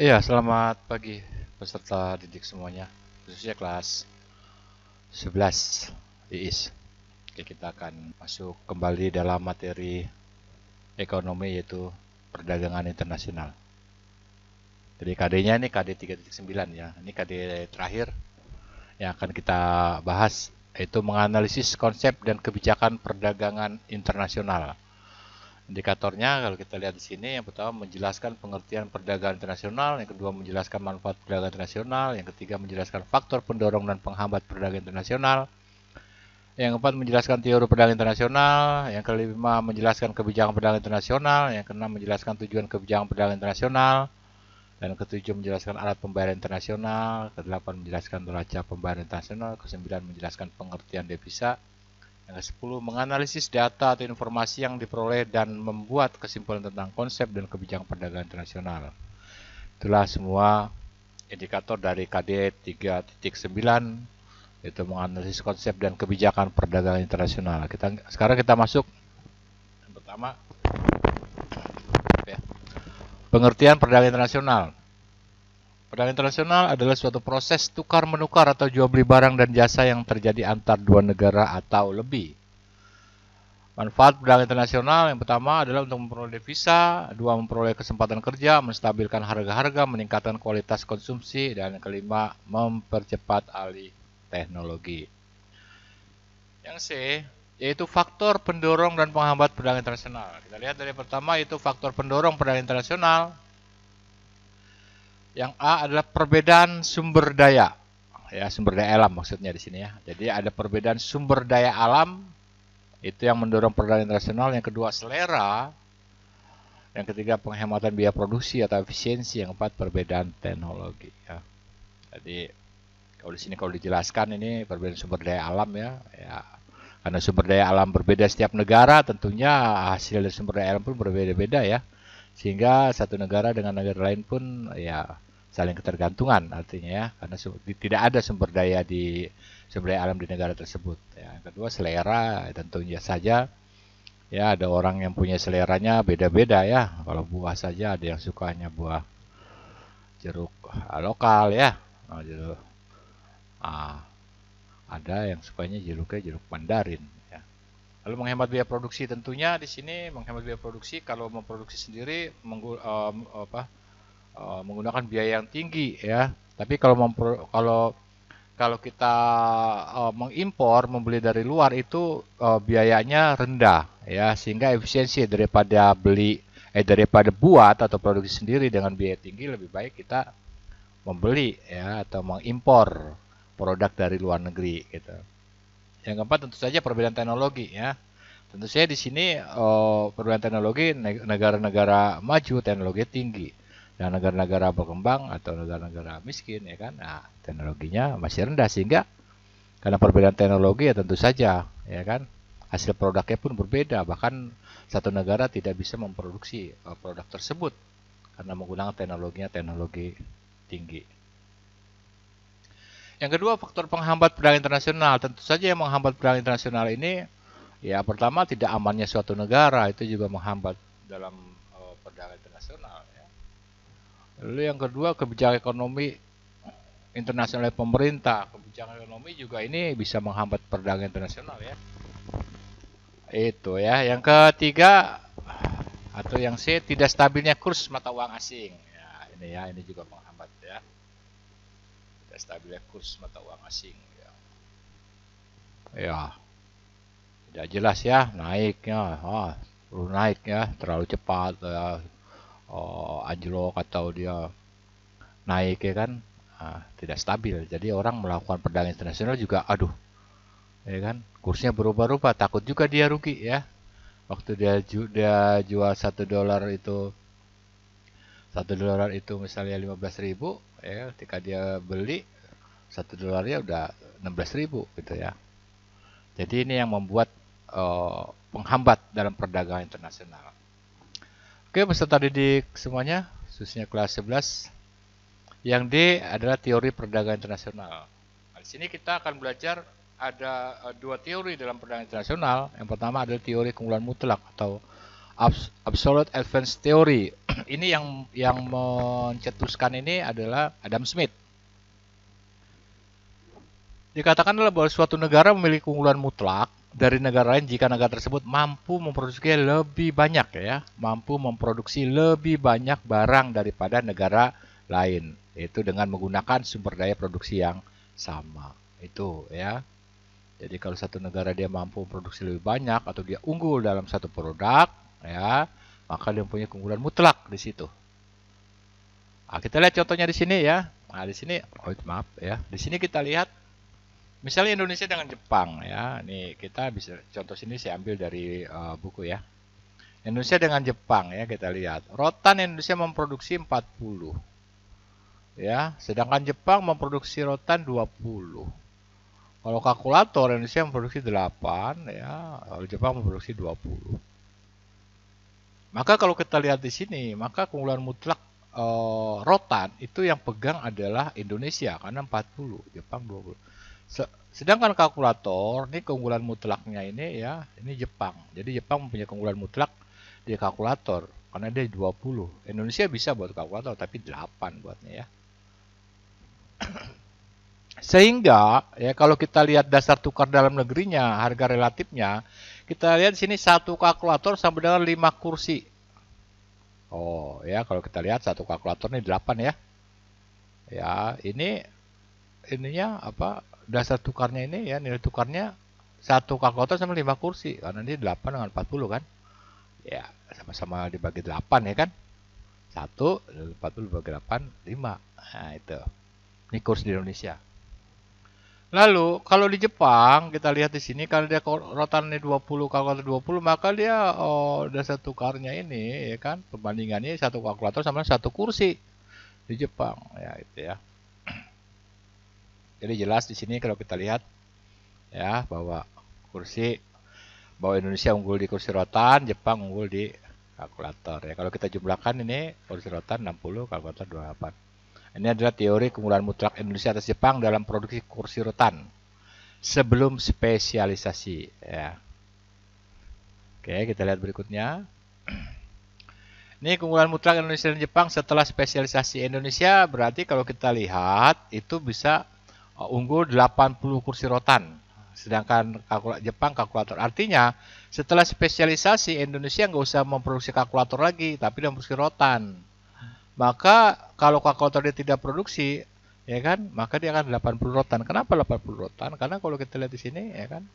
Iya, selamat pagi peserta didik semuanya, khususnya kelas 11 IIS. Oke, kita akan masuk kembali dalam materi ekonomi yaitu perdagangan internasional. Jadi KD-nya ini KD 3.9 ya. Ini KD terakhir yang akan kita bahas yaitu menganalisis konsep dan kebijakan perdagangan internasional. Indikatornya kalau kita lihat di sini, yang pertama menjelaskan pengertian perdagangan internasional, yang kedua menjelaskan manfaat perdagangan internasional, yang ketiga menjelaskan faktor pendorong dan penghambat perdagangan internasional, yang keempat menjelaskan teori perdagangan internasional, yang kelima menjelaskan kebijakan perdagangan internasional, yang keenam menjelaskan tujuan kebijakan perdagangan internasional, dan ketujuh menjelaskan alat pembayaran internasional, kedelapan menjelaskan neraca pembayaran internasional, kesembilan menjelaskan pengertian devisa, yang ke-10, menganalisis data atau informasi yang diperoleh dan membuat kesimpulan tentang konsep dan kebijakan perdagangan internasional. Itulah semua indikator dari KD 3.9, yaitu menganalisis konsep dan kebijakan perdagangan internasional. Sekarang kita masuk yang pertama, pengertian perdagangan internasional. Perdagangan internasional adalah suatu proses tukar-menukar atau jual beli barang dan jasa yang terjadi antar dua negara atau lebih. Manfaat perdagangan internasional yang pertama adalah untuk memperoleh devisa, dua memperoleh kesempatan kerja, menstabilkan harga-harga, meningkatkan kualitas konsumsi, dan yang kelima mempercepat alih teknologi. Yang C yaitu faktor pendorong dan penghambat perdagangan internasional. Kita lihat dari pertama yaitu faktor pendorong perdagangan internasional. Yang A adalah perbedaan sumber daya. Ya, sumber daya alam maksudnya di sini ya. Jadi ada perbedaan sumber daya alam, itu yang mendorong perdagangan internasional. Yang kedua selera, yang ketiga penghematan biaya produksi atau efisiensi, yang keempat perbedaan teknologi ya. Jadi kalau di sini kalau dijelaskan ini perbedaan sumber daya alam ya, karena sumber daya alam berbeda setiap negara, tentunya hasil dari sumber daya alam pun berbeda-beda ya, sehingga satu negara dengan negara lain pun ya saling ketergantungan artinya ya, karena tidak ada sumber daya alam di negara tersebut ya. Yang kedua selera, tentunya saja ya ada orang yang punya seleranya beda-beda ya. Kalau buah saja ada yang sukanya buah jeruk lokal ya, jeruk, ada yang sukanya jeruk mandarin ya. Lalu menghemat biaya produksi, tentunya di sini menghemat biaya produksi kalau memproduksi sendiri menggunakan biaya yang tinggi ya. Tapi kalau kita mengimpor, membeli dari luar itu biayanya rendah ya, sehingga efisiensi daripada buat atau produksi sendiri dengan biaya tinggi, lebih baik kita membeli ya atau mengimpor produk dari luar negeri gitu. Yang keempat tentu saja perbedaan teknologi ya. Tentu saja di sini perbedaan teknologi, negara-negara maju teknologi tinggi, dan negara-negara berkembang atau negara-negara miskin ya kan, nah teknologinya masih rendah, sehingga karena perbedaan teknologi ya tentu saja ya kan hasil produknya pun berbeda, bahkan satu negara tidak bisa memproduksi produk tersebut karena menggunakan teknologi tinggi. Yang kedua, faktor penghambat perdagangan internasional. Tentu saja yang menghambat perdagangan internasional ini ya pertama tidak amannya suatu negara, itu juga menghambat dalam perdagangan internasional ya. Lalu yang kedua, kebijakan ekonomi internasional pemerintah. Kebijakan ekonomi juga ini bisa menghambat perdagangan internasional ya. Itu ya. Yang ketiga atau yang C, tidak stabilnya kurs mata uang asing. Ya, ini juga menghambat ya. Tidak stabilnya kurs mata uang asing ya. Ya. Tidak jelas ya naiknya. Naik ya, terlalu cepat ya. Anjlok atau dia naik ya kan, tidak stabil. Jadi orang melakukan perdagangan internasional juga aduh ya kan, kursnya berubah-ubah, takut juga dia rugi ya. Waktu dia jual satu dolar itu misalnya 15.000 ya, ketika dia beli $1 udah 16.000 gitu ya. Jadi ini yang membuat penghambat dalam perdagangan internasional. Oke, peserta didik semuanya, khususnya kelas 11. Yang D adalah teori perdagangan internasional. Nah, di sini kita akan belajar ada dua teori dalam perdagangan internasional. Yang pertama adalah teori keunggulan mutlak atau Absolute Advanced Theory. Ini yang mencetuskan ini adalah Adam Smith. Dikatakan adalah bahwa suatu negara memiliki keunggulan mutlak dari negara lain jika negara tersebut mampu memproduksi lebih banyak mampu memproduksi lebih banyak barang daripada negara lain, yaitu dengan menggunakan sumber daya produksi yang sama. Itu ya. Jadi kalau satu negara dia mampu memproduksi lebih banyak atau dia unggul dalam satu produk, ya, maka dia mempunyai keunggulan mutlak di situ. Nah, kita lihat contohnya di sini ya. Nah, di sini, maaf ya. Di sini kita lihat misalnya Indonesia dengan Jepang ya. Nih kita bisa contoh sini saya ambil dari buku ya. Indonesia dengan Jepang ya, kita lihat. Rotan Indonesia memproduksi 40. Ya, sedangkan Jepang memproduksi rotan 20. Kalau kalkulator Indonesia memproduksi 8 ya, kalau Jepang memproduksi 20. Maka kalau kita lihat di sini, maka keunggulan mutlak rotan itu yang pegang adalah Indonesia karena 40, Jepang 20. Sedangkan kalkulator, ini keunggulan mutlaknya ini ya, ini Jepang. Jadi Jepang mempunyai keunggulan mutlak di kalkulator karena dia 20. Indonesia bisa buat kalkulator tapi 8 buatnya ya. Sehingga ya kalau kita lihat dasar tukar dalam negerinya, harga relatifnya, kita lihat di sini satu kalkulator sama dengan 5 kursi. Oh ya, kalau kita lihat satu kalkulator ini 8 ya. Ya, ininya apa? Dasar tukarnya ini ya, nilai tukarnya satu kalkulator sama 5 kursi karena ini 8 dengan 40 kan. Ya, sama-sama dibagi 8 ya kan. 1 40 dibagi 8 5. Nah, itu. Ini kurs di Indonesia. Lalu kalau di Jepang kita lihat di sini kalau dia rotannya 20 kalkulator 20 maka dia dasar tukarnya ini ya kan perbandingannya satu kalkulator sama satu kursi di Jepang ya itu ya. Jadi jelas di sini kalau kita lihat ya bahwa Indonesia unggul di kursi rotan, Jepang unggul di kalkulator ya. Kalau kita jumlahkan ini kursi rotan 60, kalkulator 28. Ini adalah teori keunggulan mutlak Indonesia atas Jepang dalam produksi kursi rotan sebelum spesialisasi ya. Oke, kita lihat berikutnya. Ini keunggulan mutlak Indonesia dan Jepang setelah spesialisasi. Indonesia berarti kalau kita lihat itu bisa unggul 80 kursi rotan. Sedangkan Jepang kalkulator. Artinya setelah spesialisasi Indonesia nggak usah memproduksi kalkulator lagi, tapi dia memproduksi rotan. Maka kalau kalkulator dia tidak produksi, ya kan, maka dia akan 80 rotan. Kenapa 80 rotan? Karena kalau kita lihat di sini, ya kan,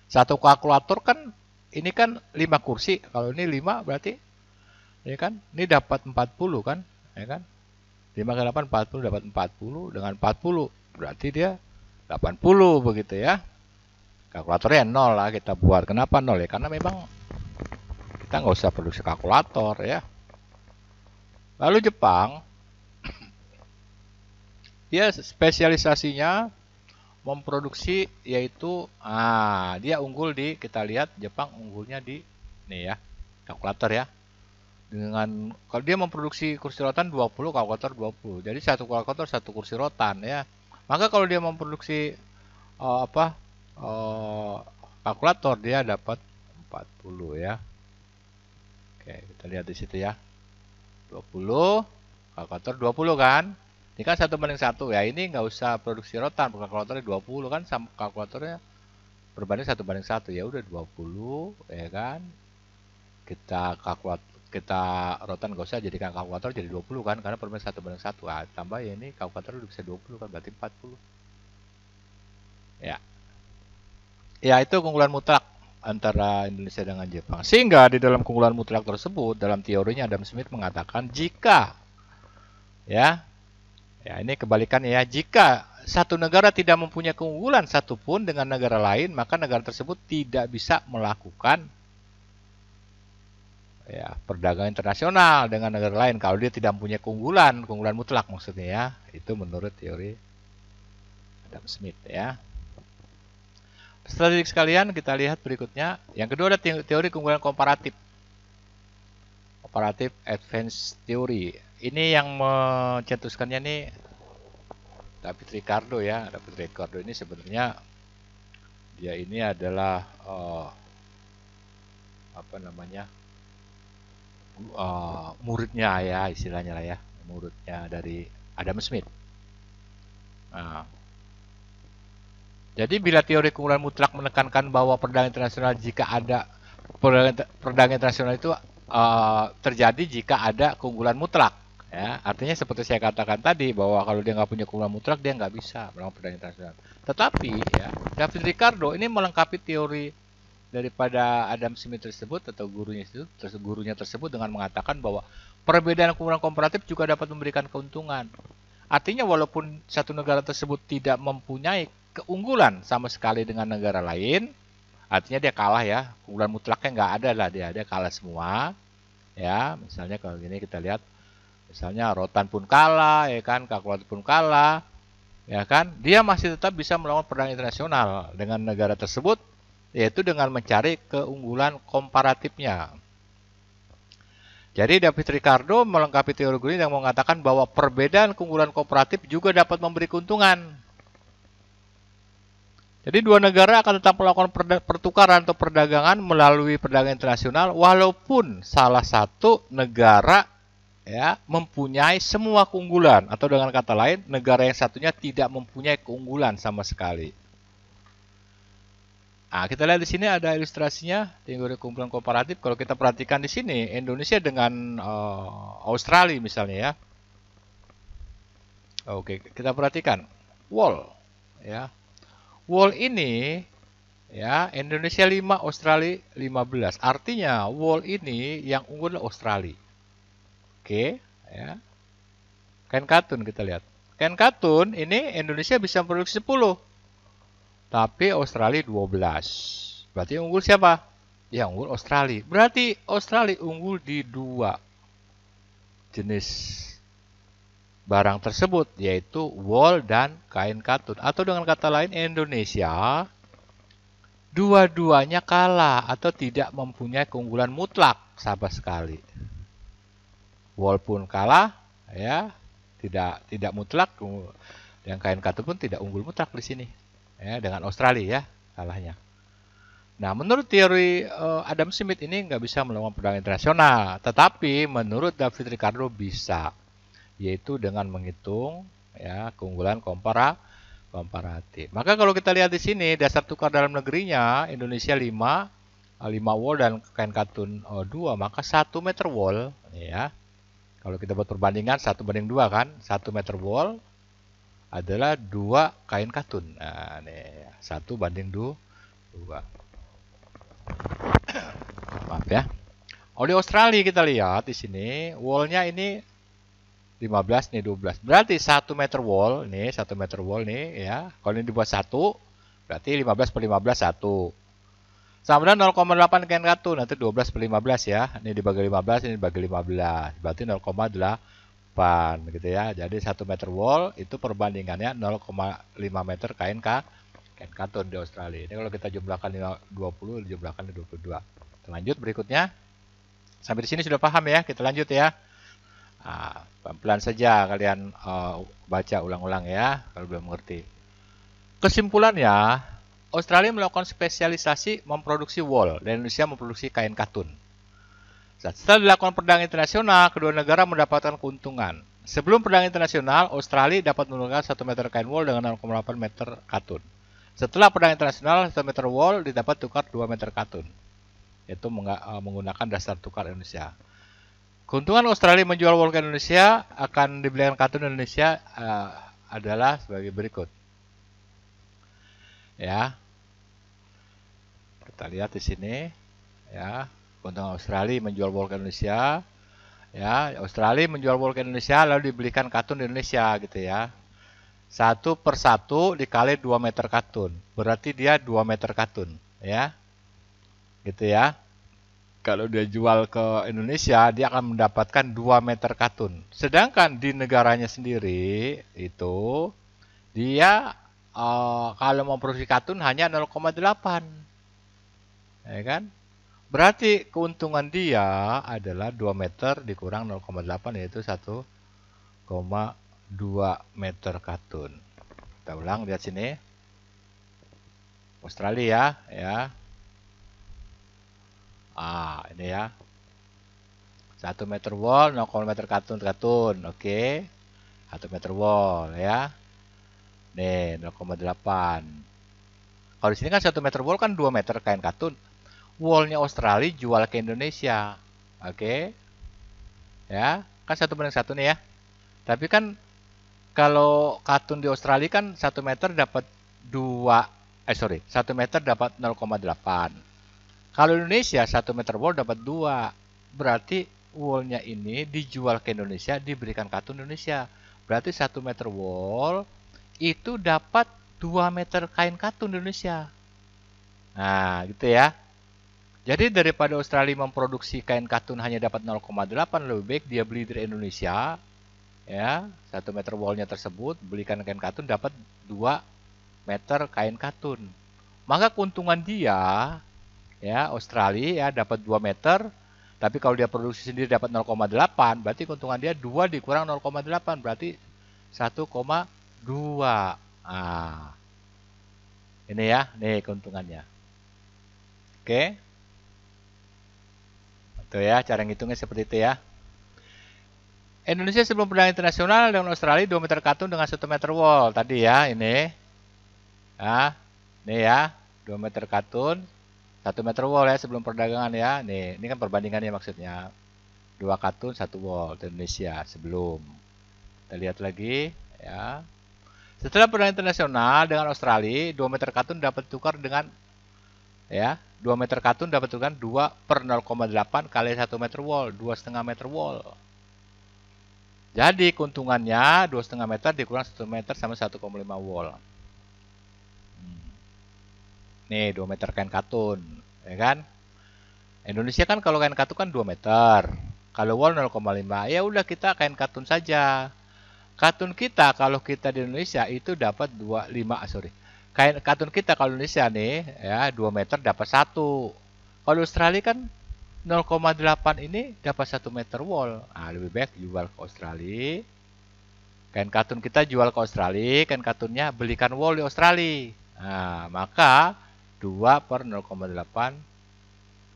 satu kalkulator kan ini kan 5 kursi. Kalau ini 5 berarti, ya kan, ini dapat 40 kan, ya kan, 5 kali 8 40 dapat 40 dengan 40 berarti dia 80 begitu ya. Kalkulatornya 0 lah kita buat. Kenapa 0 ya? Karena memang kita nggak usah produksi kalkulator ya. Lalu Jepang, dia spesialisasinya memproduksi yaitu, dia unggul di, kita lihat Jepang unggulnya di, nih ya, kalkulator ya. Dengan, kalau dia memproduksi kursi rotan 20, kalkulator 20. Jadi satu kalkulator satu kursi rotan ya. Maka kalau dia memproduksi kalkulator dia dapat 40 ya. Oke, kita lihat di situ ya. 20, kalkulator 20 kan. Ini kan 1:1 ya. Ini nggak usah produksi rotan, kalkulatornya 20 kan, sama kalkulatornya berbanding 1:1 ya udah 20 ya kan. Kita rotan nggak usah jadikan kalkulator jadi 20 kan, karena perbandingan 1:1. Tambah ya ini kalkulator udah bisa 20 kan, berarti 40. Ya. Ya itu keunggulan mutlak antara Indonesia dengan Jepang. Sehingga di dalam keunggulan mutlak tersebut, dalam teorinya Adam Smith mengatakan jika ya ini kebalikannya ya, jika satu negara tidak mempunyai keunggulan satupun dengan negara lain, maka negara tersebut tidak bisa melakukan ya perdagangan internasional dengan negara lain kalau dia tidak mempunyai keunggulan mutlak maksudnya ya. Itu menurut teori Adam Smith ya. Setelah didik sekalian, kita lihat berikutnya. Yang kedua ada teori keunggulan komparatif. Comparative Advanced Theory. Ini yang mencetuskannya nih David Ricardo ya. David Ricardo ini sebenarnya dia ini adalah apa namanya, muridnya ya, istilahnya lah ya, muridnya dari Adam Smith. Nah, jadi bila teori keunggulan mutlak menekankan bahwa perdagangan internasional jika ada perdagangan internasional itu terjadi jika ada keunggulan mutlak. Ya, artinya seperti saya katakan tadi bahwa kalau dia nggak punya keunggulan mutlak dia nggak bisa melakukan perdagangan internasional. Tetapi ya, David Ricardo ini melengkapi teori daripada Adam Smith tersebut atau gurunya tersebut dengan mengatakan bahwa perbedaan keunggulan komparatif juga dapat memberikan keuntungan. Artinya walaupun satu negara tersebut tidak mempunyai keunggulan sama sekali dengan negara lain, artinya dia kalah ya, keunggulan mutlaknya nggak ada lah, dia kalah semua. Ya, misalnya kalau gini kita lihat, misalnya rotan pun kalah, ya kan, kalkulator pun kalah, ya kan, dia masih tetap bisa melakukan perdagangan internasional dengan negara tersebut, yaitu dengan mencari keunggulan komparatifnya. Jadi David Ricardo melengkapi teori ini yang mengatakan bahwa perbedaan keunggulan komparatif juga dapat memberi keuntungan. Jadi dua negara akan tetap melakukan pertukaran atau perdagangan melalui perdagangan internasional walaupun salah satu negara ya mempunyai semua keunggulan, atau dengan kata lain negara yang satunya tidak mempunyai keunggulan sama sekali. Nah, kita lihat di sini ada ilustrasinya teori keunggulan komparatif. Kalau kita perhatikan di sini Indonesia dengan Australia misalnya ya. Oke, kita perhatikan wall ya. Wall ini ya Indonesia 5, Australia 15. Artinya wall ini yang unggul Australia. Oke, ya. Kain katun kita lihat. Kain katun ini Indonesia bisa produksi 10. Tapi Australia 12. Berarti unggul siapa? Ya unggul Australia. Berarti Australia unggul di 2 jenis barang tersebut, yaitu wool dan kain katun. Atau dengan kata lain Indonesia dua-duanya kalah atau tidak mempunyai keunggulan mutlak sama sekali. Wool pun kalah, ya, tidak mutlak. Yang kain katun pun tidak unggul mutlak di sini. Ya, dengan Australia ya kalahnya. Nah, menurut teori Adam Smith ini nggak bisa melakukan perdagangan internasional, tetapi menurut David Ricardo bisa, yaitu dengan menghitung ya keunggulan komparatif. Maka kalau kita lihat di sini dasar tukar dalam negerinya Indonesia 5 wool dan kain katun 2, maka 1 meter wool ya. Kalau kita buat perbandingan 1:2 kan, 1 meter wool adalah 2 kain katun. Nah, nih 1:2. Maaf ya. Oh, di Australia kita lihat di sini wallnya ini 15 nih 12. Berarti 1 meter wall nih, 1 meter wall nih ya. Kalau ini dibuat 1, berarti 15/15 1. Sama dengan 0,8 kain katun, nanti 12/15 ya. Ini dibagi 15, ini dibagi 15. Berarti 0,8 gitu ya. Jadi 1 meter wall itu perbandingannya 0,5 meter kain katun di Australia. Ini kalau kita jumlahkan 20, dijumlahkan 22. Kita lanjut berikutnya. Sampai di sini sudah paham ya? Kita lanjut ya. Nah, pelan-pelan saja kalian baca ulang-ulang ya kalau belum mengerti. Kesimpulannya, Australia melakukan spesialisasi memproduksi wool dan Indonesia memproduksi kain katun. Setelah dilakukan perdagangan internasional, kedua negara mendapatkan keuntungan. Sebelum perdagangan internasional, Australia dapat menggunakan 1 meter kain wool dengan 0,8 meter katun. Setelah perdagangan internasional, 1 meter wool didapat tukar 2 meter katun. Yaitu menggunakan dasar tukar Indonesia. Keuntungan Australia menjual wool ke Indonesia akan dibelikan katun Indonesia adalah sebagai berikut. Ya. Kita lihat di sini ya. Keuntungan Australia menjual wool ke Indonesia, ya Australia menjual wool ke Indonesia lalu dibelikan katun di Indonesia gitu ya. 1/1 dikali 2 meter katun, berarti dia 2 meter katun ya, gitu ya. Kalau dia jual ke Indonesia dia akan mendapatkan 2 meter katun. Sedangkan di negaranya sendiri itu dia kalau mau produksi katun hanya 0,8, ya kan? Berarti keuntungan dia adalah 2 meter dikurang 0,8 yaitu 1,2 meter katun. Kita ulang, lihat sini. Australia ya. Ini ya. 1 meter wol, 0,5 meter katun. Oke. 1 meter wol ya. Nih, 0,8. Kalau di sini kan 1 meter wol kan 2 meter kain katun. Wallnya Australia jual ke Indonesia. Oke. Ya, kan 1 banding 1 nih ya. Tapi kan kalau katun di Australia kan 1 meter dapat 1 meter dapat 0,8. Kalau Indonesia 1 meter wol dapat 2. Berarti wallnya ini dijual ke Indonesia, diberikan katun Indonesia. Berarti 1 meter wol itu dapat 2 meter kain katun Indonesia. Nah, gitu ya. Jadi daripada Australia memproduksi kain katun hanya dapat 0,8, lebih baik dia beli dari Indonesia. Ya, 1 meter wallnya tersebut, belikan kain katun dapat 2 meter kain katun. Maka keuntungan dia, ya Australia ya dapat 2 meter, tapi kalau dia produksi sendiri dapat 0,8, berarti keuntungan dia 2 dikurang 0,8, berarti 1,2. Ini ya, nih keuntungannya. Oke. Itu ya, cara ngitungnya seperti itu ya. Indonesia sebelum perdagangan internasional dengan Australia 2 meter katun dengan 1 meter wol. Tadi ya, ini. Ini ya, 2 meter katun, 1 meter wol ya sebelum perdagangan ya. Nih, ini kan perbandingannya maksudnya. 2 katun, 1 wol di Indonesia sebelum. Kita lihat lagi ya. Setelah perdagangan internasional dengan Australia, 2 meter katun dapat tukar dengan ya, 2 meter katun dapat tukar 2 per 0,8 kali 1 meter wol, 2,5 meter wol. Jadi keuntungannya 2,5 meter dikurang 1 meter sama 1,5 wol. Nih 2 meter kain katun, ya kan? Indonesia kan kalau kain katun kan 2 meter. Kalau wol 0,5. Ya udah kita kain katun saja. Katun kita kalau kita di Indonesia itu dapat 25, sorry. Kain katun kita kalau Indonesia nih ya 2 meter dapat 1. Kalau Australia kan 0,8 ini dapat 1 meter wol. Lebih baik jual ke Australia. Kain katun kita jual ke Australia, kain katunnya belikan wol di Australia. Maka 2 per 0,8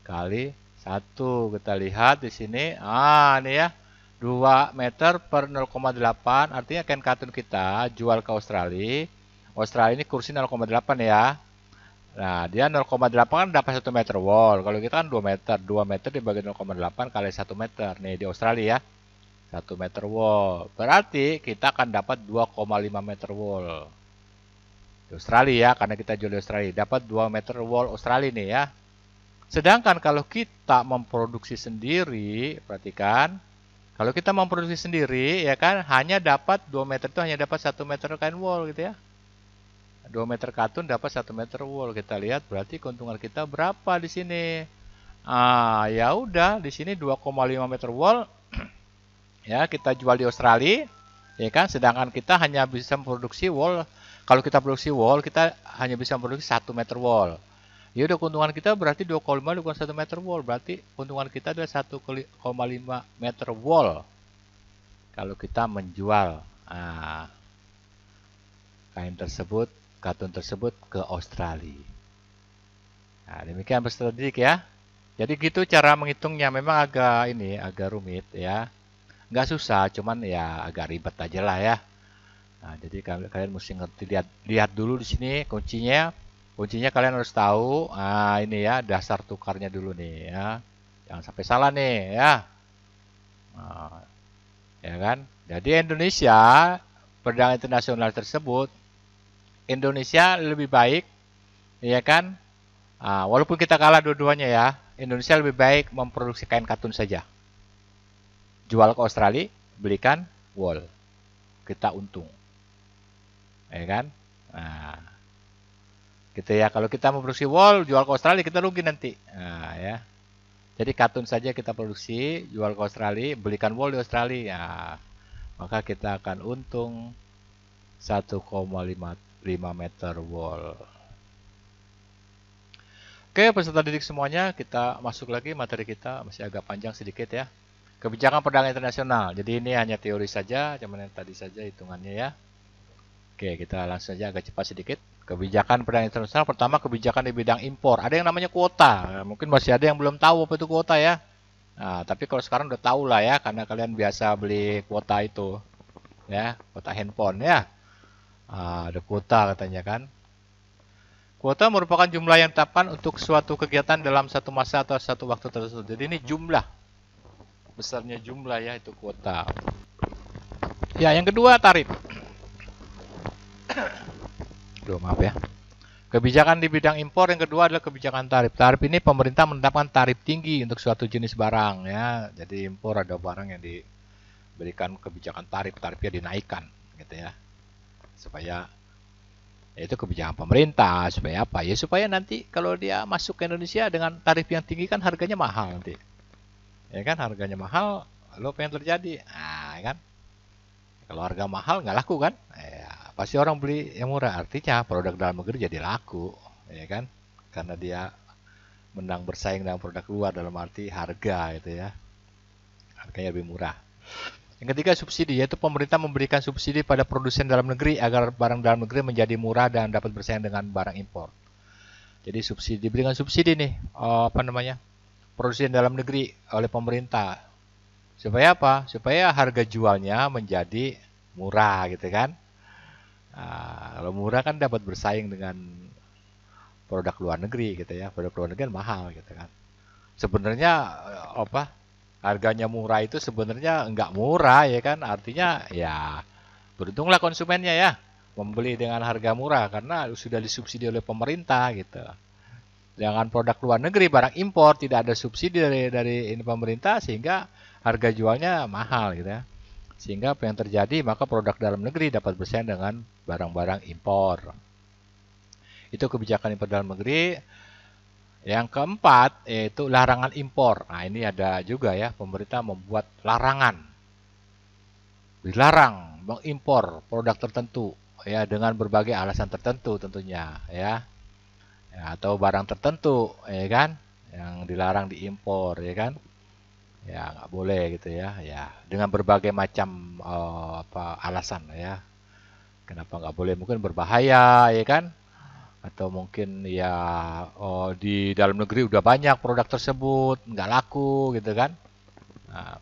kali 1. Kita lihat di sini. Ini ya. 2 meter per 0,8 artinya kain katun kita jual ke Australia. Australia ini kursi 0,8 ya. Nah, dia 0,8 kan dapat 1 meter wol. Kalau kita kan 2 meter. 2 meter dibagi 0,8 kali 1 meter. Nih di Australia ya. 1 meter wol. Berarti kita akan dapat 2,5 meter wol. Di Australia ya, karena kita jual di Australia. Dapat 2 meter wol Australia nih ya. Sedangkan kalau kita memproduksi sendiri, perhatikan. Kalau kita memproduksi sendiri, ya kan, hanya dapat 2 meter itu hanya dapat 1 meter kain wol gitu ya. 2 meter katun dapat 1 meter wol. Kita lihat berarti keuntungan kita berapa di sini. Ya udah, di sini 2,5 meter wol. Ya, kita jual di Australia, ya kan, sedangkan kita hanya bisa memproduksi wol. Kalau kita produksi wol, kita hanya bisa memproduksi 1 meter wol. Ya udah keuntungan kita berarti 2,5 dikurang 1 meter wol. Berarti keuntungan kita adalah 1,5 meter wol. Kalau kita menjual kain tersebut, katun tersebut ke Australia. Demikian peserta didik ya. Jadi gitu cara menghitungnya. Memang agak rumit ya. Nggak susah, cuman ya agak ribet aja lah ya. Jadi kalian mesti ngerti, lihat dulu di sini kuncinya. Kuncinya kalian harus tahu. Ini ya dasar tukarnya dulu nih ya. Jangan sampai salah nih ya. Ya kan? Jadi Indonesia perdagangan internasional tersebut, Indonesia lebih baik, ya kan? Walaupun kita kalah dua-duanya ya, Indonesia lebih baik memproduksi kain katun saja. Jual ke Australia, belikan wol. Kita untung. Ya kan? Gitu ya. Kalau kita memproduksi wol, jual ke Australia, kita rugi nanti. Ya. Jadi katun saja kita produksi, jual ke Australia, belikan wol di Australia. Maka kita akan untung 1,5 meter wol. Oke, peserta didik semuanya, kita masuk lagi materi kita, masih agak panjang sedikit ya. Kebijakan perdagangan internasional. Jadi ini hanya teori saja, cuman yang tadi saja hitungannya ya. Oke, kita langsung saja agak cepat sedikit. Kebijakan perdagangan internasional pertama kebijakan di bidang impor. Ada yang namanya kuota. Mungkin masih ada yang belum tahu apa itu kuota ya. Nah, tapi kalau sekarang udah tahu lah ya karena kalian biasa beli kuota itu ya, kuota handphone ya. Ada kuota katanya kan. Kuota merupakan jumlah yang ditetapkan untuk suatu kegiatan dalam satu masa atau satu waktu tertentu. Jadi ini jumlah, besarnya jumlah ya itu kuota. Ya, yang kedua tarif. Duh, maaf ya. Kebijakan di bidang impor yang kedua adalah kebijakan tarif. Tarif ini pemerintah menetapkan tarif tinggi untuk suatu jenis barang ya. Jadi impor ada barang yang diberikan kebijakan tarif, tarifnya dinaikkan gitu ya. Supaya itu kebijakan pemerintah supaya apa ya, supaya nanti kalau dia masuk ke Indonesia dengan tarif yang tinggi kan harganya mahal nanti ya kan, harganya mahal lalu apa yang terjadi, nah kan kalau harga mahal nggak laku kan ya, pasti orang beli yang murah, artinya produk dalam negeri jadi laku ya kan, karena dia menang bersaing dengan produk luar dalam arti harga gitu ya, harganya lebih murah. Yang ketiga subsidi, yaitu pemerintah memberikan subsidi pada produsen dalam negeri agar barang dalam negeri menjadi murah dan dapat bersaing dengan barang impor. Jadi subsidi, diberikan subsidi nih, produsen dalam negeri oleh pemerintah. Supaya apa? Supaya harga jualnya menjadi murah gitu kan. Nah, kalau murah kan dapat bersaing dengan produk luar negeri gitu ya. Produk luar negeri kan mahal gitu kan. Sebenarnya harganya murah itu sebenarnya nggak murah ya kan, artinya ya beruntunglah konsumennya ya membeli dengan harga murah karena sudah disubsidi oleh pemerintah gitu. Jangan produk luar negeri, barang impor tidak ada subsidi dari ini pemerintah sehingga harga jualnya mahal gitu ya. Sehingga apa yang terjadi, maka produk dalam negeri dapat bersaing dengan barang-barang impor. Itu kebijakan impor dalam negeri. Yang keempat yaitu larangan impor. Nah ini ada juga ya, pemerintah membuat larangan, dilarang mengimpor produk tertentu ya dengan berbagai alasan tertentu tentunya ya, atau barang tertentu ya kan, yang dilarang diimpor ya kan, ya nggak boleh gitu ya, ya dengan berbagai macam alasan ya, kenapa nggak boleh, mungkin berbahaya ya kan. Atau mungkin ya di dalam negeri udah banyak produk tersebut nggak laku gitu kan. Nah,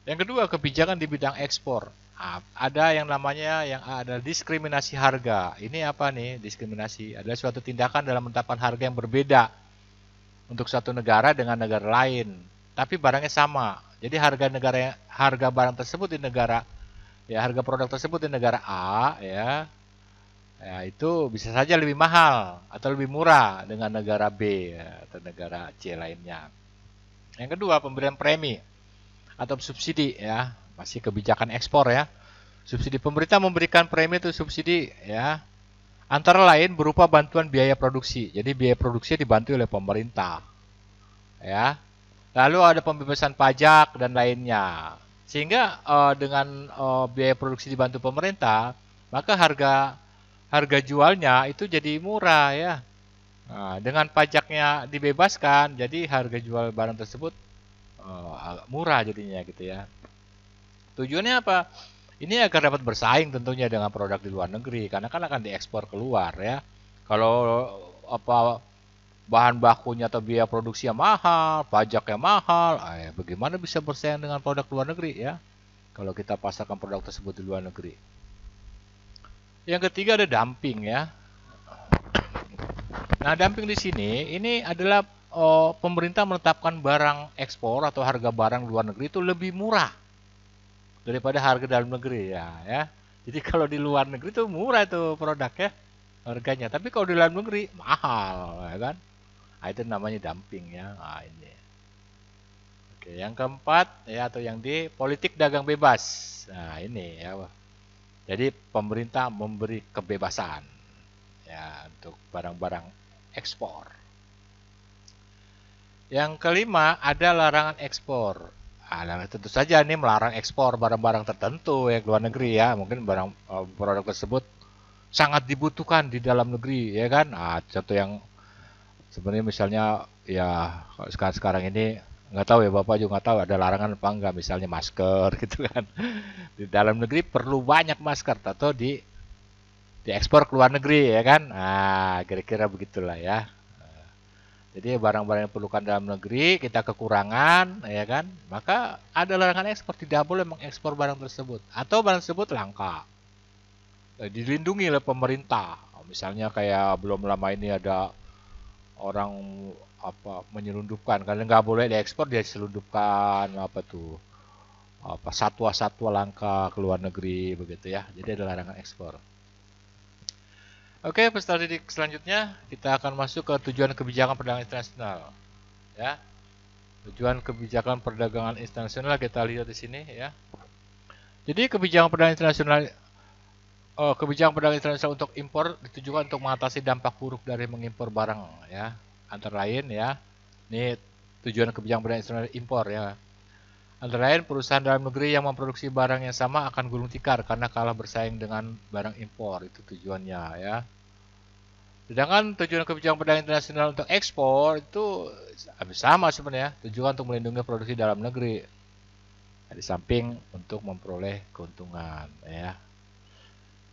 yang kedua kebijakan di bidang ekspor. Nah, ada yang namanya yang ada diskriminasi harga. Ini apa nih diskriminasi? Adalah suatu tindakan dalam menetapkan harga yang berbeda untuk satu negara dengan negara lain, tapi barangnya sama. Jadi harga barang tersebut di negara ya, harga produk tersebut di negara A ya, ya, itu bisa saja lebih mahal atau lebih murah dengan negara B ya, atau negara C lainnya. Yang kedua, pemberian premi atau subsidi ya, masih kebijakan ekspor ya. Subsidi, pemerintah memberikan premi atau subsidi ya, antara lain berupa bantuan biaya produksi. Jadi biaya produksi dibantu oleh pemerintah ya. Lalu ada pembebasan pajak dan lainnya. Sehingga dengan biaya produksi dibantu pemerintah, maka harga jualnya itu jadi murah ya. Nah, dengan pajaknya dibebaskan, jadi harga jual barang tersebut agak murah jadinya gitu ya. Tujuannya apa? Ini agar dapat bersaing tentunya dengan produk di luar negeri, karena kan akan diekspor keluar ya. Kalau bahan bakunya atau biaya produksinya mahal, pajaknya mahal, bagaimana bisa bersaing dengan produk luar negeri ya? Kalau kita pasarkan produk tersebut di luar negeri. Yang ketiga ada dumping ya. Nah, dumping di sini ini adalah pemerintah menetapkan barang ekspor atau harga barang luar negeri itu lebih murah daripada harga dalam negeri ya. Jadi kalau di luar negeri itu murah itu produknya harganya, tapi kalau di dalam negeri mahal ya kan. Nah, itu namanya dumping ya. Nah, ini. Oke, yang keempat ya, atau yang di politik dagang bebas. Nah, ini ya. Jadi pemerintah memberi kebebasan ya untuk barang-barang ekspor. Yang kelima ada larangan ekspor. Nah, tentu saja ini melarang ekspor barang-barang tertentu ya ke luar negeri ya. Mungkin produk tersebut sangat dibutuhkan di dalam negeri ya kan. Nah, contoh yang sebenarnya misalnya ya sekarang ini nggak tahu ya, Bapak juga nggak tahu ada larangan apa enggak, misalnya masker gitu kan. Di dalam negeri perlu banyak masker atau diekspor ke luar negeri ya kan. Nah, kira-kira begitulah ya. Jadi barang-barang yang diperlukan dalam negeri kita kekurangan ya kan, maka ada larangan ekspor, tidak boleh mengekspor barang tersebut atau barang tersebut langka. Dilindungi oleh pemerintah. Misalnya kayak belum lama ini ada orang menyelundupkan, karena nggak boleh diekspor dia selundupkan satwa-satwa langka ke luar negeri begitu ya. Jadi ada larangan ekspor. Oke, peserta didik selanjutnya kita akan masuk ke tujuan kebijakan perdagangan internasional. Ya, tujuan kebijakan perdagangan internasional kita lihat di sini ya. Jadi kebijakan perdagangan internasional untuk impor ditujukan untuk mengatasi dampak buruk dari mengimpor barang ya. Antara lain ya, ini tujuan kebijakan perdagangan internasional impor ya. Antara lain perusahaan dalam negeri yang memproduksi barang yang sama akan gulung tikar karena kalah bersaing dengan barang impor, itu tujuannya ya. Sedangkan tujuan kebijakan perdagangan internasional untuk ekspor itu sama sebenarnya, tujuan untuk melindungi produksi dalam negeri. Di samping untuk memperoleh keuntungan ya.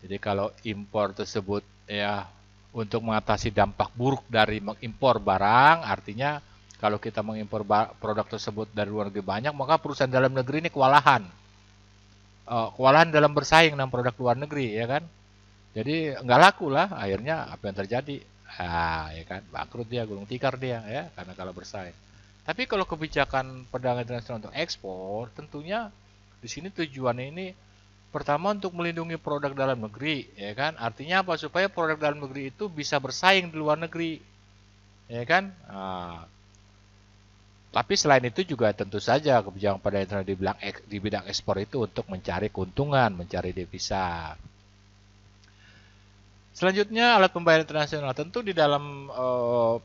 Jadi kalau impor tersebut ya untuk mengatasi dampak buruk dari mengimpor barang, artinya kalau kita mengimpor produk tersebut dari luar negeri banyak, maka perusahaan dalam negeri ini kewalahan. Kewalahan dalam bersaing dengan produk luar negeri ya kan. Jadi nggak laku lah, akhirnya apa yang terjadi? Ya kan, bangkrut dia, gulung tikar dia ya, karena kalau bersaing. Tapi kalau kebijakan perdagangan internasional untuk ekspor, tentunya di sini tujuannya ini pertama untuk melindungi produk dalam negeri, ya kan? Artinya apa? Supaya produk dalam negeri itu bisa bersaing di luar negeri, ya kan? Tapi selain itu juga tentu saja kebijakan perdagangan internasional di bidang ekspor itu untuk mencari keuntungan, mencari devisa. Selanjutnya alat pembayaran internasional. Tentu di dalam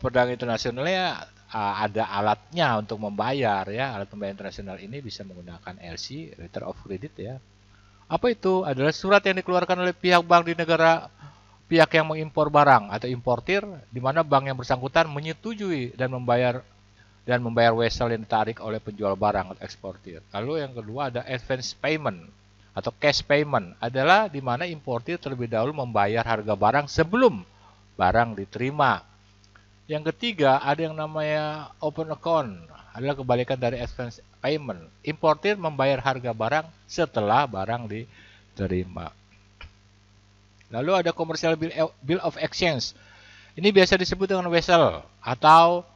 perdagangan internasionalnya ada alatnya untuk membayar ya. Alat pembayaran internasional ini bisa menggunakan LC, Letter of Credit ya. Apa itu? Adalah surat yang dikeluarkan oleh pihak bank di negara pihak yang mengimpor barang atau importir, di mana bank yang bersangkutan menyetujui dan membayar wesel yang ditarik oleh penjual barang atau eksportir. Lalu yang kedua ada advance payment atau cash payment, adalah di mana importir terlebih dahulu membayar harga barang sebelum barang diterima. Yang ketiga ada yang namanya open account, adalah kebalikan dari advance payment. Importir membayar harga barang setelah barang diterima. Lalu ada commercial bill of exchange. Ini biasa disebut dengan wesel atau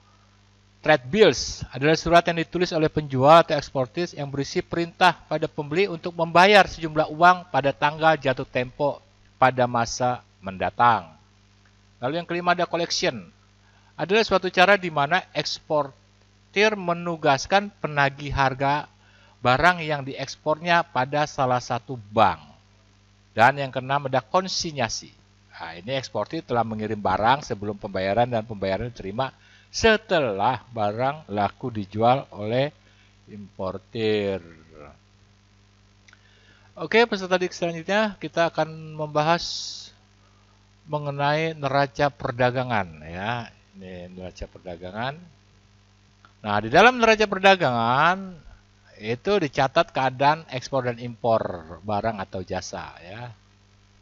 trade bills, adalah surat yang ditulis oleh penjual atau eksportir yang berisi perintah pada pembeli untuk membayar sejumlah uang pada tanggal jatuh tempo pada masa mendatang. Lalu yang kelima ada collection, adalah suatu cara di mana eksportir menugaskan penagih harga barang yang diekspornya pada salah satu bank. Dan yang keenam ada konsinyasi. Nah, ini eksportir telah mengirim barang sebelum pembayaran dan pembayaran diterima setelah barang laku dijual oleh importir. Oke, peserta didik selanjutnya kita akan membahas mengenai neraca perdagangan ya. Ini neraca perdagangan. Nah, di dalam neraca perdagangan itu dicatat keadaan ekspor dan impor barang atau jasa ya.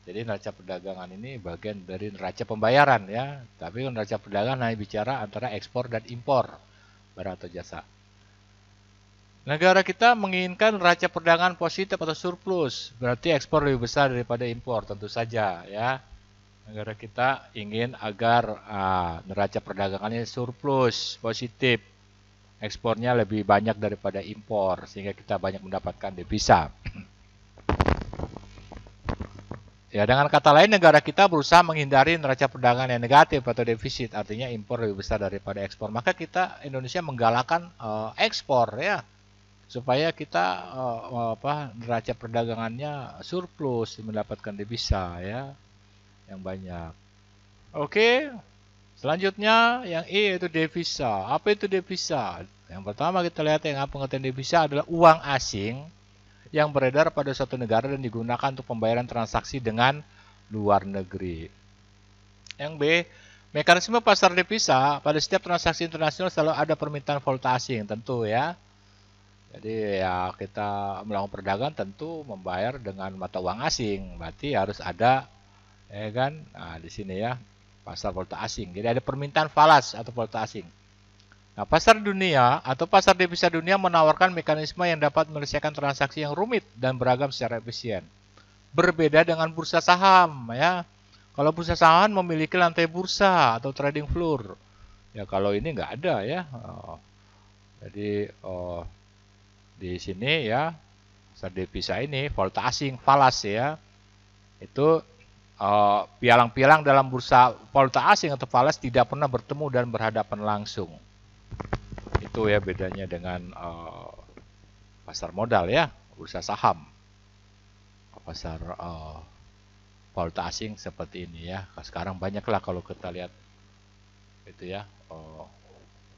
Jadi neraca perdagangan ini bagian dari neraca pembayaran ya. Tapi neraca perdagangan hanya bicara antara ekspor dan impor barang atau jasa. Negara kita menginginkan neraca perdagangan positif atau surplus. Berarti ekspor lebih besar daripada impor tentu saja ya. Negara kita ingin agar neraca perdagangannya surplus, positif. Ekspornya lebih banyak daripada impor sehingga kita banyak mendapatkan devisa. Ya, dengan kata lain negara kita berusaha menghindari neraca perdagangan yang negatif atau defisit, artinya impor lebih besar daripada ekspor. Maka kita Indonesia menggalakkan ekspor ya, supaya kita neraca perdagangannya surplus, mendapatkan devisa ya yang banyak. Oke, selanjutnya yang E yaitu devisa. Apa itu devisa? Yang pertama kita lihat yang pengertian devisa adalah uang asing yang beredar pada suatu negara dan digunakan untuk pembayaran transaksi dengan luar negeri. Yang B, mekanisme pasar devisa. Pada setiap transaksi internasional selalu ada permintaan valuta asing, tentu ya. Jadi ya kita melakukan perdagangan tentu membayar dengan mata uang asing, berarti harus ada ya kan? Nah, di sini ya, pasar valuta asing. Jadi ada permintaan falas atau valuta asing. Nah, pasar dunia atau pasar devisa dunia menawarkan mekanisme yang dapat menyelesaikan transaksi yang rumit dan beragam secara efisien. Berbeda dengan bursa saham, ya. Kalau bursa saham memiliki lantai bursa atau trading floor. Ya, kalau ini nggak ada ya. Jadi di sini ya, pasar devisa ini valuta asing falas ya. Itu pialang-pialang dalam bursa valuta asing atau falas tidak pernah bertemu dan berhadapan langsung. Itu ya bedanya dengan pasar modal ya, bursa saham. Pasar valuta asing seperti ini ya. Sekarang banyak lah kalau kita lihat itu ya,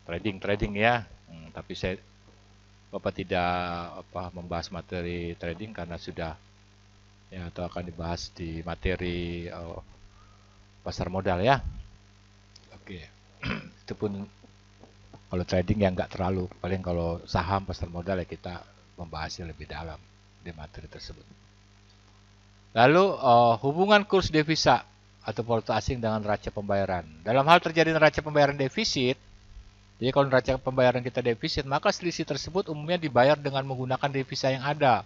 trading ya. Tapi Bapak tidak membahas materi trading karena sudah ya, atau akan dibahas di materi pasar modal ya. Oke. Itu pun kalau trading ya nggak terlalu, paling kalau saham pasar modal ya kita membahasnya lebih dalam di materi tersebut. Lalu hubungan kurs devisa atau valuta asing dengan neraca pembayaran. Dalam hal terjadi neraca pembayaran defisit, jadi kalau neraca pembayaran kita defisit, maka selisih tersebut umumnya dibayar dengan menggunakan devisa yang ada.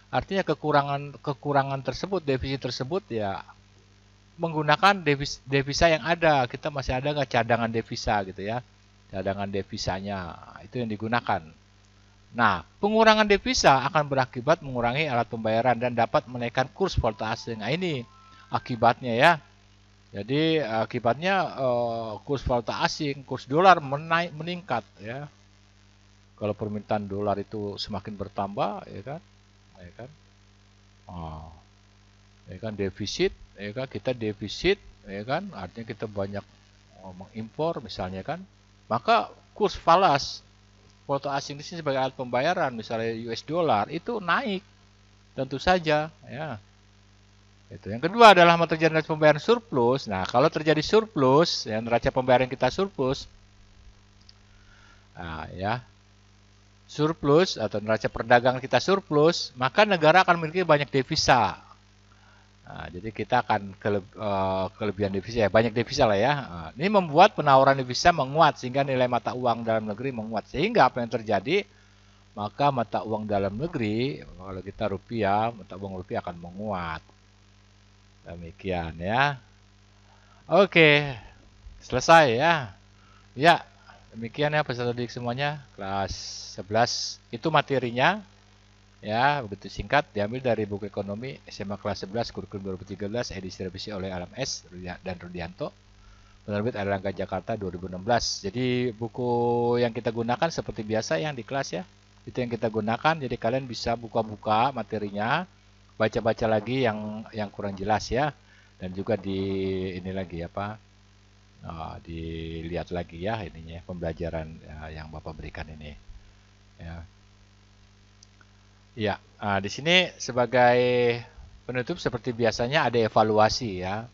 Artinya kekurangan tersebut, defisit tersebut ya menggunakan devisa yang ada. Kita masih ada nggak cadangan devisa gitu ya, cadangan devisanya itu yang digunakan. Nah, pengurangan devisa akan berakibat mengurangi alat pembayaran dan dapat menaikkan kurs valuta asing. Nah, ini akibatnya ya. Jadi akibatnya kurs valuta asing, kurs dolar meningkat ya. Kalau permintaan dolar itu semakin bertambah, ya kan? Ya kan? Oh, ya kan defisit, ya kan? Kita defisit, ya kan? Artinya kita banyak mengimpor misalnya kan. Maka kurs falas valuta asing di sini sebagai alat pembayaran, misalnya US dollar itu naik, tentu saja, ya. Itu. Yang kedua adalah terjadi neraca pembayaran surplus. Nah, kalau terjadi surplus, ya neraca pembayaran kita surplus, nah, ya surplus atau neraca perdagangan kita surplus, maka negara akan memiliki banyak devisa. Nah, jadi kita akan kelebihan devisa ya, banyak devisa lah ya. Nah, ini membuat penawaran devisa menguat sehingga nilai mata uang dalam negeri menguat. Sehingga apa yang terjadi? Maka mata uang dalam negeri, kalau kita rupiah, mata uang rupiah akan menguat. Demikian ya. Oke, selesai ya. Ya, demikian ya peserta didik semuanya. Kelas 11 itu materinya. Ya, begitu singkat, diambil dari buku ekonomi SMA kelas 11 kurikulum 2013 edisi revisi oleh Alam S dan Rudianto. Penerbit Airlangga Jakarta 2016. Jadi buku yang kita gunakan seperti biasa yang di kelas ya. Itu yang kita gunakan. Jadi kalian bisa buka-buka materinya, baca-baca lagi yang kurang jelas ya. Dan juga di ini lagi apa? Dilihat lagi ya ininya pembelajaran yang Bapak berikan ini. Ya. Ya, di sini sebagai penutup seperti biasanya ada evaluasi ya.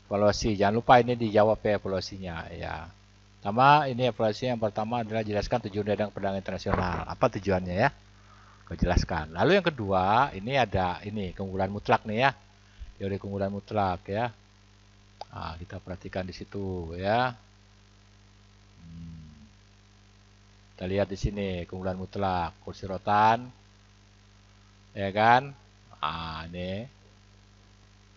Evaluasi, jangan lupa ini dijawab ya evaluasinya ya. Pertama, ini evaluasi yang pertama adalah jelaskan tujuan undang perdagangan internasional. Apa tujuannya ya? Kau jelaskan. Lalu yang kedua, ini ada ini keunggulan mutlak nih ya. Teori keunggulan mutlak ya. Nah, kita perhatikan di situ ya. Kita lihat di sini keunggulan mutlak, kursi rotan, ya kan? Ini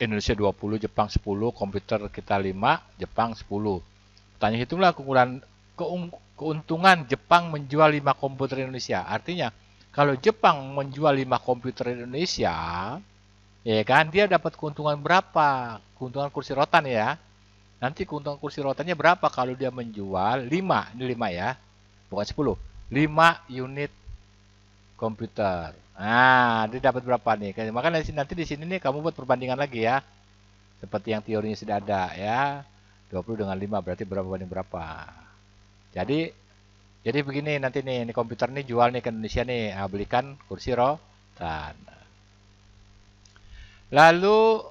Indonesia 20, Jepang 10, komputer kita 5, Jepang 10. Tanya hitunglah keuntungan Jepang menjual 5 komputer Indonesia. Artinya, kalau Jepang menjual 5 komputer Indonesia, ya kan, dia dapat keuntungan berapa? Keuntungan kursi rotan ya. Nanti keuntungan kursi rotannya berapa kalau dia menjual 5, ini 5 ya, bukan 10. 5 unit komputer. Nah, dia dapat berapa nih? Maka nanti di sini nih kamu buat perbandingan lagi ya. Seperti yang teorinya sudah ada ya. 20 dengan 5 berarti berapa banding berapa. Jadi begini nanti nih, ini komputer nih jual nih ke Indonesia nih. Nah, belikan kursi rotan. Lalu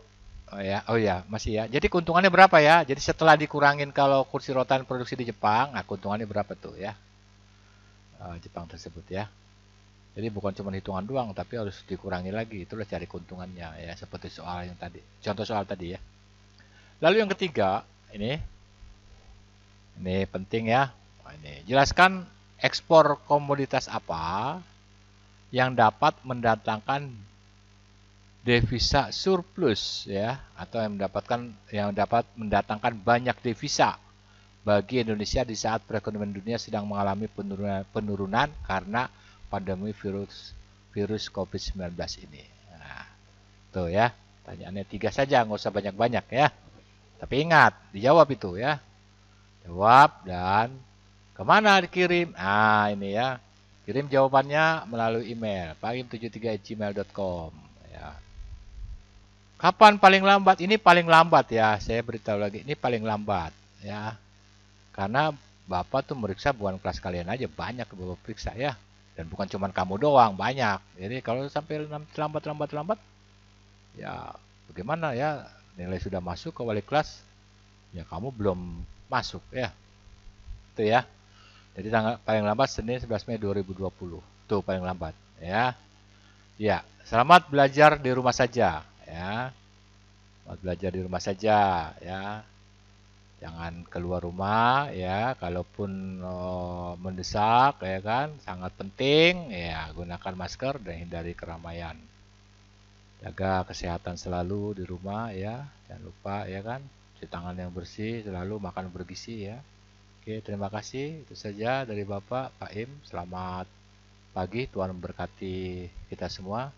oh ya, masih ya. Jadi keuntungannya berapa ya? Jadi setelah dikurangin kalau kursi rotan produksi di Jepang, nah keuntungannya berapa tuh ya? Jepang tersebut ya. Jadi bukan cuma hitungan doang, tapi harus dikurangi lagi. Itulah cari keuntungannya ya, seperti soal yang tadi. Contoh soal tadi ya. Lalu yang ketiga, ini penting ya. Ini jelaskan ekspor komoditas apa yang dapat mendatangkan devisa surplus ya, atau yang dapat mendatangkan banyak devisa bagi Indonesia di saat perekonomian dunia sedang mengalami penurunan karena pandemi virus COVID-19 ini. Nah, tuh ya, pertanyaannya 3 saja, nggak usah banyak-banyak ya. Tapi ingat, dijawab itu ya. Jawab dan kemana dikirim? Nah, ini ya. Kirim jawabannya melalui email paim73@gmail.com ya. Kapan paling lambat? Ini paling lambat ya. Saya beritahu lagi, ini paling lambat ya. Karena Bapak tuh meriksa bukan kelas kalian aja, banyak Bapak periksa ya. Dan bukan cuma kamu doang, banyak. Jadi kalau sampai lambat, ya bagaimana ya? Nilai sudah masuk ke wali kelas, ya kamu belum masuk ya. Itu ya. Jadi tanggal paling lambat Senin 11 Mei 2020. Tuh paling lambat ya. Ya, selamat belajar di rumah saja ya. Selamat belajar di rumah saja ya. Jangan keluar rumah ya, kalaupun mendesak ya kan, sangat penting ya, gunakan masker dan hindari keramaian. Jaga kesehatan selalu di rumah ya, jangan lupa ya kan, cuci tangan yang bersih, selalu makan bergizi ya. Oke, terima kasih. Itu saja dari Bapak, Pak Im. Selamat pagi, Tuhan memberkati kita semua.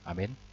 Amin.